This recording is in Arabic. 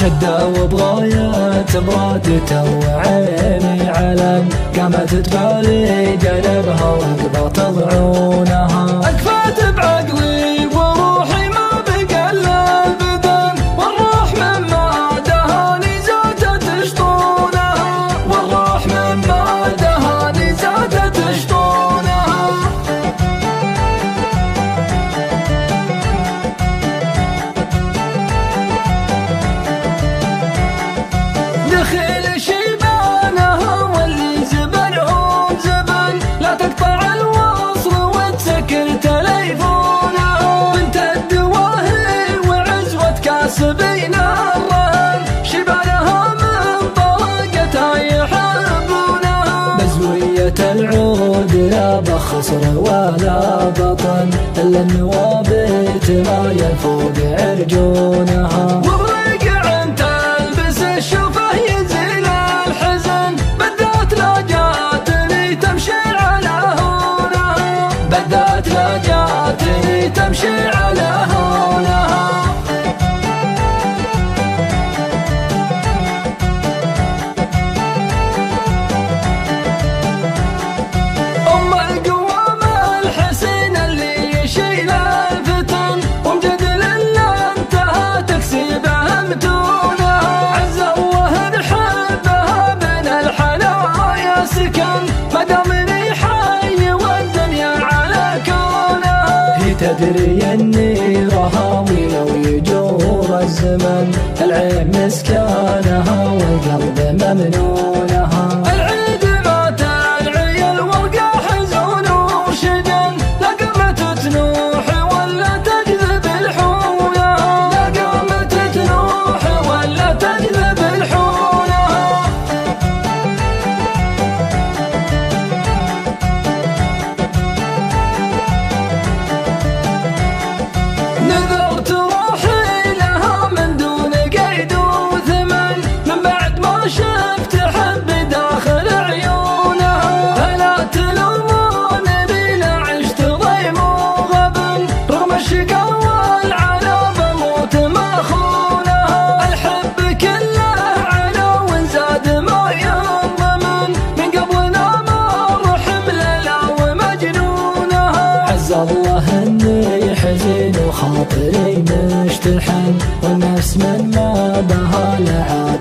شدة وبغاية برادته وعيني علم، قامت تبالي جنبها وقضت ضعونها. أكفت بعقلي وروحي ما بقى إلا البدن، والروح مما دهاني زادت شطونها، والروح مما دهاني زادت شطونها. دخل شيبانها واللي زبنهم زبن، لا تقطع الوصل وتسكر تليفونها. بنت الدواهي وعزوة كاسبين الرهن، شيبانها من طلقتها يحبونها. بزوية العود لا بخصر ولا بطن، إلا النوابت ما يفوق عرجونها. تمشي على هونها. أم القوام الحسين اللي يشيل الفتن، ومجدل إلا انتهى تكسيبه متونها. عز الله نحبها بين الحنايا سكن، مدامني حي والدنيا على كونها. تدري اني رهاوي لو يجور الزمن، العين مسكانها والقلب ممنونها. العيد مات العيال والقى حزون وشجن، لا قامت تنوح ولا تجذب الحونها، لا قامت تنوح ولا تجذب الحونها. نذرت روحي لها من دون قيد وثمن، من بعد ما شفت حب داخل عيونها. فلا تلومونني لا عشت ضيم وغبن، رغم الشقا والعذاب موت مخونها. الحب كله علا وانزاد ما ينضمن، من قبلنا مر حملنا ومجنونها. عز الله اني حزين وخاطري مشتحن، والنفس من ما بها لعان